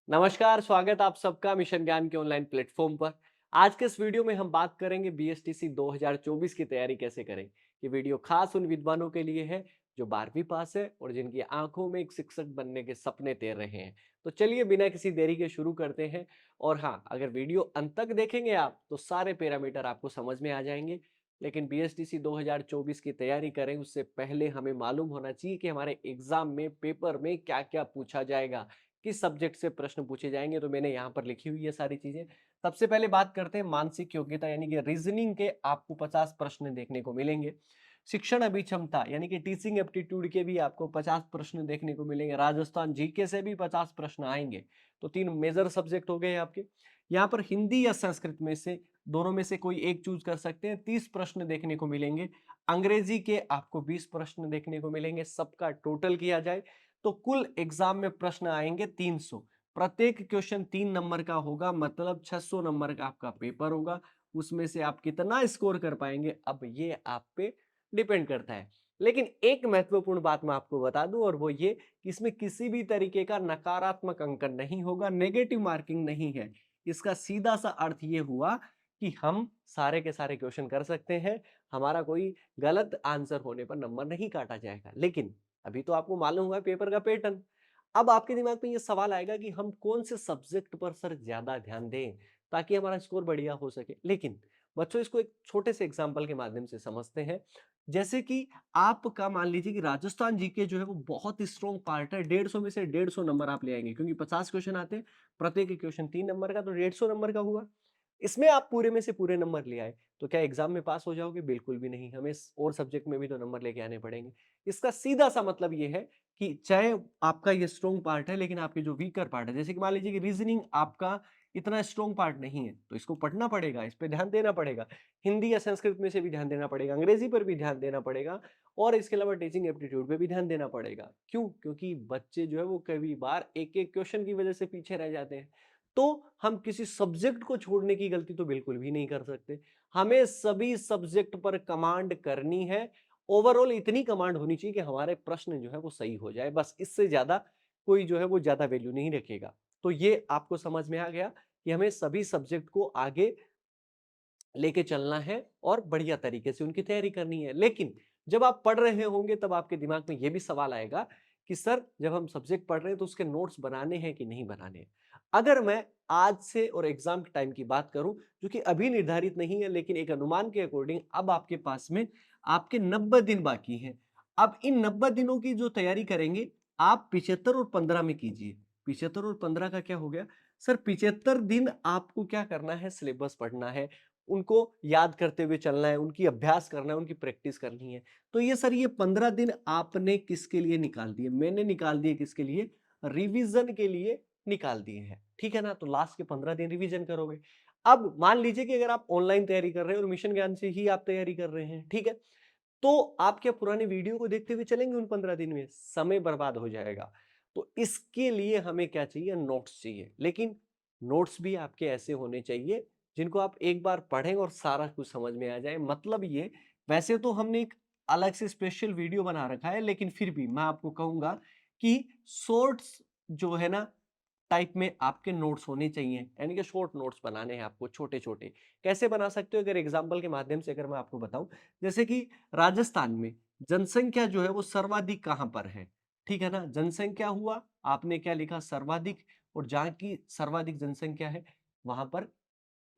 नमस्कार, स्वागत आप सबका मिशन ज्ञान के ऑनलाइन प्लेटफॉर्म पर। आज के इस वीडियो में हम बात करेंगे बीएसटीसी 2024 की तैयारी कैसे करें। ये वीडियो खास उन विद्वानों के लिए है जो 12वीं पास है और जिनकी आंखों में एक शिक्षक बनने के सपने तैर रहे हैं। तो चलिए बिना किसी देरी के शुरू करते हैं। और हाँ, अगर वीडियो अंत तक देखेंगे आप तो सारे पैरामीटर आपको समझ में आ जाएंगे। लेकिन बीएसटीसी 2024 की तैयारी करें उससे पहले हमें मालूम होना चाहिए कि हमारे एग्जाम में पेपर में क्या क्या पूछा जाएगा, किस सब्जेक्ट से प्रश्न पूछे जाएंगे। तो मैंने यहाँ पर लिखी हुई है सारी चीजें। सबसे पहले बात करते हैं मानसिक योग्यता यानी कि रीजनिंग के आपको 50 प्रश्न देखने को मिलेंगे। शिक्षण अभिक्षमता यानी कि टीचिंग एप्टीट्यूड के भी आपको 50 प्रश्न देखने को मिलेंगे। राजस्थान जीके से भी 50 प्रश्न आएंगे। तो तीन मेजर सब्जेक्ट हो गए आपके। यहाँ पर हिंदी या संस्कृत में से दोनों में से कोई एक चूज कर सकते हैं। 30 प्रश्न देखने को मिलेंगे। अंग्रेजी के आपको 20 प्रश्न देखने को मिलेंगे। सबका टोटल किया जाए तो कुल एग्जाम में प्रश्न आएंगे 300। प्रत्येक क्वेश्चन 3 नंबर का होगा, मतलब 600 नंबर का आपका पेपर होगा। उसमें से आप कितना स्कोर कर पाएंगे अब ये आप पे डिपेंड करता है। लेकिन एक महत्वपूर्ण बात मैं आपको बता दूं और वो ये कि इसमें किसी भी तरीके का नकारात्मक अंकन नहीं होगा, नेगेटिव मार्किंग नहीं है। इसका सीधा सा अर्थ ये हुआ कि हम सारे के सारे क्वेश्चन कर सकते हैं। हमारा कोई गलत आंसर होने पर नंबर नहीं काटा जाएगा। लेकिन अभी तो आपको मालूम हुआ पेपर का पैटर्न। अब आपके दिमाग में ये सवाल आएगा कि हम कौन से सब्जेक्ट पर सर ज्यादा ध्यान दें ताकि हमारा स्कोर बढ़िया हो सके। लेकिन बच्चों इसको एक छोटे से एग्जांपल के माध्यम से समझते हैं। जैसे कि आपका मान लीजिए कि राजस्थान जीके जो है वो बहुत स्ट्रॉन्ग पार्ट है। 150 में से 150 नंबर आप ले आएंगे क्योंकि 50 क्वेश्चन आते हैं। प्रत्येक क्वेश्चन 3 नंबर का, तो 150 नंबर का हुआ। इसमें आप पूरे में से पूरे नंबर ले आए तो क्या एग्जाम में पास हो जाओगे? बिल्कुल भी नहीं। हमें और सब्जेक्ट में भी तो नंबर लेके आने पड़ेंगे। इसका सीधा सा मतलब ये है कि चाहे आपका ये स्ट्रॉन्ग पार्ट है लेकिन आपके जो वीकर पार्ट है, जैसे कि मान लीजिए कि रीजनिंग आपका इतना स्ट्रॉन्ग पार्ट नहीं है तो इसको पढ़ना पड़ेगा, इस पे ध्यान देना पड़ेगा। हिंदी या संस्कृत में से भी ध्यान देना पड़ेगा, अंग्रेजी पर भी ध्यान देना पड़ेगा और इसके अलावा टीचिंग एप्टीट्यूड पे भी ध्यान देना पड़ेगा। क्यों? क्योंकि बच्चे जो है वो कई बार एक एक क्वेश्चन की वजह से पीछे रह जाते हैं। तो हम किसी सब्जेक्ट को छोड़ने की गलती तो बिल्कुल भी नहीं कर सकते। हमें सभी सब्जेक्ट पर कमांड करनी है। ओवरऑल इतनी कमांड होनी चाहिए कि हमारे प्रश्न जो है वो सही हो जाए। बस इससे ज्यादा कोई जो है वो ज्यादा वैल्यू नहीं रखेगा। तो ये आपको समझ में आ गया कि हमें सभी सब्जेक्ट को आगे लेके चलना है और बढ़िया तरीके से उनकी तैयारी करनी है। लेकिन जब आप पढ़ रहे होंगे तब आपके दिमाग में यह भी सवाल आएगा कि सर जब हम सब्जेक्ट पढ़ रहे हैं तो उसके नोट्स बनाने हैं कि नहीं बनाने हैं। अगर मैं आज से और एग्जाम के टाइम की बात करूं जो कि अभी निर्धारित नहीं है, लेकिन एक अनुमान के अकॉर्डिंग अब आपके पास में आपके 90 दिन बाकी हैं। अब इन 90 दिनों की जो तैयारी करेंगे आप 75 और 15 में कीजिए। 75 और 15 का क्या हो गया सर? 75 दिन आपको क्या करना है? सिलेबस पढ़ना है, उनको याद करते हुए चलना है, उनकी अभ्यास करना है, उनकी प्रैक्टिस करनी है। तो ये सर ये 15 दिन आपने किसके लिए निकाल दिए? मैंने निकाल दिए किसके लिए? रिवीजन के लिए निकाल दिए हैं। ठीक है ना? तो लास्ट के 15 दिन रिवीजन करोगे। अब मान लीजिए कि अगर आप ऑनलाइन तैयारी कर रहे हैं और मिशन ज्ञान से ही आप तैयारी कर रहे हैं, ठीक है? तो आप क्या पुराने वीडियो को देखते हुए चलेंगे उन 15 दिन में? समय बर्बाद हो जाएगा। तो इसके लिए हमें क्या चाहिए? नोट्स चाहिए। लेकिन नोट्स भी आपके ऐसे होने चाहिए जिनको आप एक बार पढ़ें और सारा कुछ समझ में आ जाए। मतलब ये, वैसे तो हमने एक अलग से स्पेशल वीडियो बना रखा है लेकिन फिर भी मैं आपको कहूंगा कि शॉर्ट्स जो है ना टाइप में आपके नोट्स होने चाहिए। यानी कि शॉर्ट नोट्स बनाने हैं आपको छोटे छोटे। कैसे बना सकते हो? अगर एग्जाम्पल के माध्यम से अगर मैं आपको बताऊं, जैसे कि राजस्थान में जनसंख्या जो है वो सर्वाधिक कहां पर है? ठीक है ना? जनसंख्या हुआ, आपने क्या लिखा? सर्वाधिक। और जहां की सर्वाधिक जनसंख्या है वहां पर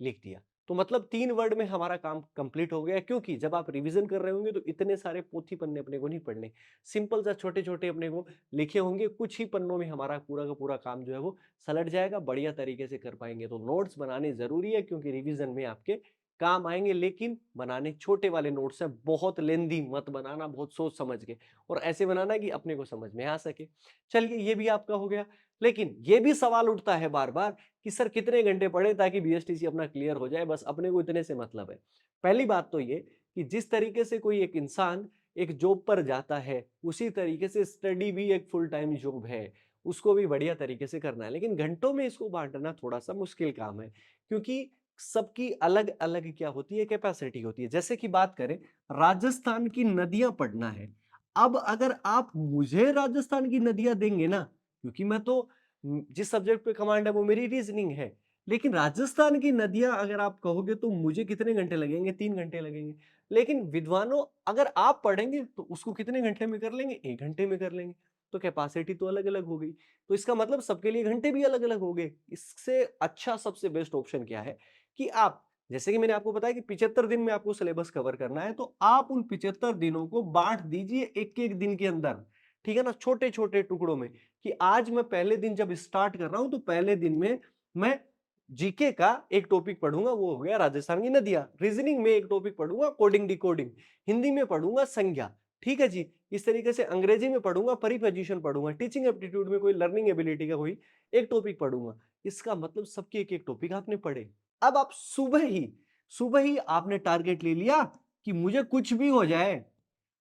लिख दिया। तो मतलब 3 वर्ड में हमारा काम कंप्लीट हो गया। क्योंकि जब आप रिवीजन कर रहे होंगे तो इतने सारे पोथी पन्ने अपने को नहीं पढ़ने। सिंपल सा छोटे-छोटे अपने को लिखे होंगे, कुछ ही पन्नों में हमारा पूरा का पूरा काम जो है वो सलट जाएगा, बढ़िया तरीके से कर पाएँगे। तो नोट्स बनाने ज़रूरी है क्योंकि रिवीजन में आपके काम आएँगे, लेकिन बनाने छोटे वाले नोट्स हैं। बहुत लेंथी मत बनाना, बहुत सोच समझ के, और ऐसे बनाना कि अपने को समझ में आ सके। चलिए ये भी आपका हो गया। लेकिन ये भी सवाल उठता है बार-बार कि सर कितने घंटे पढ़े ताकि बीएसटीसी अपना क्लियर हो जाए? बस अपने को इतने से मतलब है। पहली बात तो ये कि जिस तरीके से कोई एक इंसान एक जॉब पर जाता है, उसी तरीके से स्टडी भी एक फुल टाइम जॉब है। उसको भी बढ़िया तरीके से करना है। लेकिन घंटों में इसको बाँटना थोड़ा-सा मुश्किल काम है, क्योंकि सबकी अलग-अलग क्या होती है? कैपेसिटी होती है। जैसे कि बात करें, राजस्थान की नदियाँ पढ़ना है। अब अगर आप मुझे राजस्थान की नदियाँ देंगे ना, क्योंकि मैं तो जिस सब्जेक्ट पे कमांड है वो मेरी रीजनिंग है। लेकिन राजस्थान की नदियां अगर आप कहोगे तो मुझे कितने घंटे लगेंगे? 3 घंटे लगेंगे। लेकिन विद्वानों अगर आप पढ़ेंगे तो उसको कितने घंटे में कर लेंगे? 1 घंटे में कर लेंगे। तो कैपेसिटी तो अलग-अलग हो गई। तो इसका मतलब सबके लिए घंटे भी अलग-अलग हो गए। इससे अच्छा सबसे बेस्ट ऑप्शन क्या है कि आप, जैसे कि मैंने आपको बताया कि 75 दिन में आपको सिलेबस कवर करना है, तो आप उन 75 दिनों को बाँट दीजिए एक-एक दिन के अंदर। ठीक है ना? छोटे-छोटे टुकड़ों में कि आज मैं पहले दिन जब स्टार्ट कर रहा हूं तो पहले दिन में मैं जीके का एक टॉपिक पढ़ूंगा, वो हो गया राजस्थान की नदियां। रीजनिंग में एक टॉपिक पढ़ूंगा कोडिंग डिकोडिंग। हिंदी में पढ़ूंगा संज्ञा। ठीक है जी। इस तरीके से अंग्रेजी में पढ़ूंगा परिपोजिशन पढ़ूंगा। टीचिंग एप्टीट्यूड में कोई लर्निंग एबिलिटी का कोई एक टॉपिक पढ़ूंगा। इसका मतलब सबके एक एक टॉपिक आपने पढ़े। अब आप सुबह ही आपने टारगेट ले लिया कि मुझे कुछ भी हो जाए,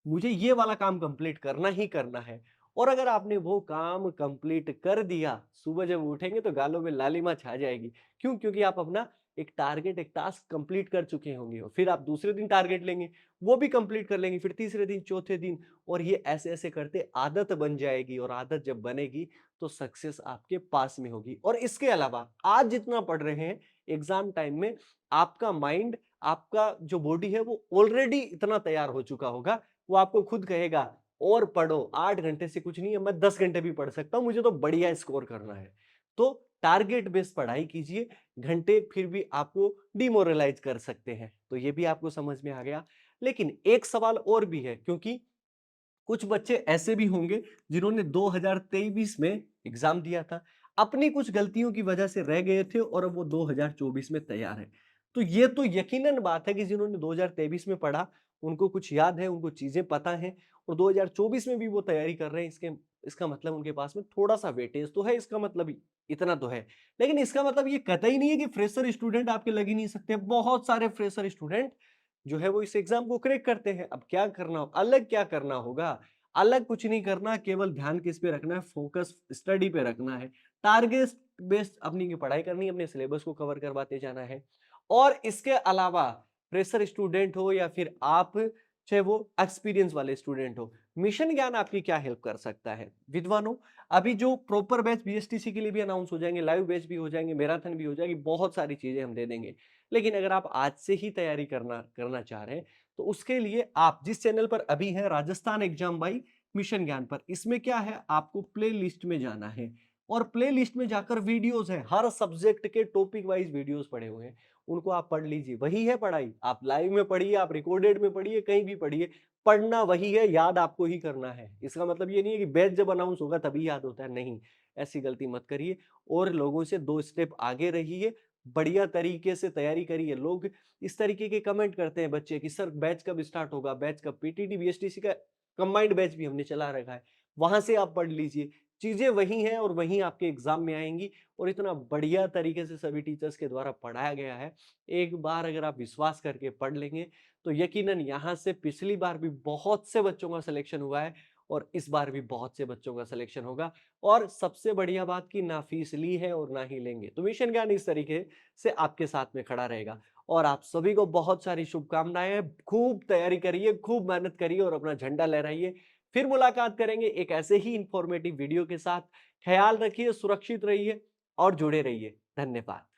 मुझे ये वाला काम कंप्लीट करना ही करना है। और अगर आपने वो काम कंप्लीट कर दिया, सुबह जब उठेंगे तो गालों में लालिमा छा जाएगी। क्यों? क्योंकि आप अपना एक टारगेट, एक टास्क कंप्लीट कर चुके होंगे और फिर आप दूसरे दिन टारगेट लेंगे, वो भी कंप्लीट कर लेंगे, फिर तीसरे दिन, चौथे दिन, और ये ऐसे-ऐसे करते आदत बन जाएगी। और आदत जब बनेगी तो सक्सेस आपके पास में होगी। और इसके अलावा आज जितना पढ़ रहे हैं, एग्जाम टाइम में आपका माइंड, आपका जो बॉडी है वो ऑलरेडी इतना तैयार हो चुका होगा, वो आपको खुद कहेगा और पढ़ो, 8 घंटे से कुछ नहीं है, मैं 10 घंटे भी पढ़ सकता हूं, मुझे तो बढ़िया स्कोर करना है। तो टारगेट बेस्ड पढ़ाई कीजिए। घंटे फिर भी आपको डिमोरलाइज कर सकते हैं। तो ये भी आपको समझ में आ गया। लेकिन एक सवाल और भी है, क्योंकि कुछ बच्चे ऐसे भी होंगे जिन्होंने 2023 में एग्जाम दिया था, अपनी कुछ गलतियों की वजह से रह गए थे और अब वो 2024 में तैयार है। तो ये तो यकीनन बात है कि जिन्होंने 2023 में पढ़ा, उनको कुछ याद है, उनको चीजें पता हैं और 2024 में भी वो तैयारी कर रहे हैं। इसका मतलब उनके पास में थोड़ा सा वेटेज तो है, इसका मतलब इतना तो है। लेकिन इसका मतलब ये कतई नहीं है कि फ्रेशर स्टूडेंट आपके लग ही नहीं सकते। बहुत सारे फ्रेशर स्टूडेंट जो है वो इस एग्जाम को क्रैक करते हैं। अब क्या करना, अलग क्या करना होगा? अलग कुछ नहीं करना, केवल ध्यान किस पे रखना है? फोकस स्टडी पे रखना है। टारगेट बेस्ड अपनी की पढ़ाई करनी है, अपने सिलेबस को कवर करवाते जाना है। और इसके अलावा फ्रेशर स्टूडेंट हो या फिर आप चाहे वो एक्सपीरियंस वाले स्टूडेंट हो, मिशन ज्ञान आपकी क्या हेल्प कर सकता है विद्वानों? अभी जो प्रॉपर बैच बीएसटीसी के लिए भी अनाउंस हो जाएंगे, लाइव बैच भी हो जाएंगे, मैराथन भी हो जाएगी, बहुत सारी चीजें हम दे देंगे। लेकिन अगर आप आज से ही तैयारी करना करना चाह रहे हैं तो उसके लिए आप जिस चैनल पर अभी हैं, राजस्थान एग्जाम बाई मिशन ज्ञान पर, इसमें क्या है, आपको प्ले लिस्ट में जाना है और प्ले लिस्ट में जाकर वीडियोस हैं, हर सब्जेक्ट के टॉपिक वाइज वीडियोस पड़े हुए हैं, उनको आप पढ़ लीजिए। वही है पढ़ाई, आप लाइव में पढ़िए, आप रिकॉर्डेड में पढ़िए, कहीं भी पढ़िए, पढ़ना वही है, याद आपको ही करना है। इसका मतलब ये नहीं है कि बैच जब अनाउंस होगा तभी याद होता है, नहीं, ऐसी गलती मत करिए। और लोगों से 2 स्टेप आगे रहिए, बढ़िया तरीके से तैयारी करिए। लोग इस तरीके के कमेंट करते हैं बच्चे कि सर बैच कब स्टार्ट होगा, बैच कब? पीटीटी बीएसटीसी का कंबाइंड बैच भी हमने चला रखा है, वहां से आप पढ़ लीजिए। चीजें वही हैं और वही आपके एग्जाम में आएंगी और इतना बढ़िया तरीके से सभी टीचर्स के द्वारा पढ़ाया गया है। एक बार अगर आप विश्वास करके पढ़ लेंगे तो यकीनन यहाँ से पिछली बार भी बहुत से बच्चों का सिलेक्शन हुआ है और इस बार भी बहुत से बच्चों का सिलेक्शन होगा। और सबसे बढ़िया बात की ना फीस ली है और ना ही लेंगे। तो मिशन ज्ञान इस तरीके से आपके साथ में खड़ा रहेगा। और आप सभी को बहुत सारी शुभकामनाएं। खूब तैयारी करिए, खूब मेहनत करिए और अपना झंडा लहराइए। फिर मुलाकात करेंगे एक ऐसे ही इंफॉर्मेटिव वीडियो के साथ। ख्याल रखिए, सुरक्षित रहिए और जुड़े रहिए। धन्यवाद।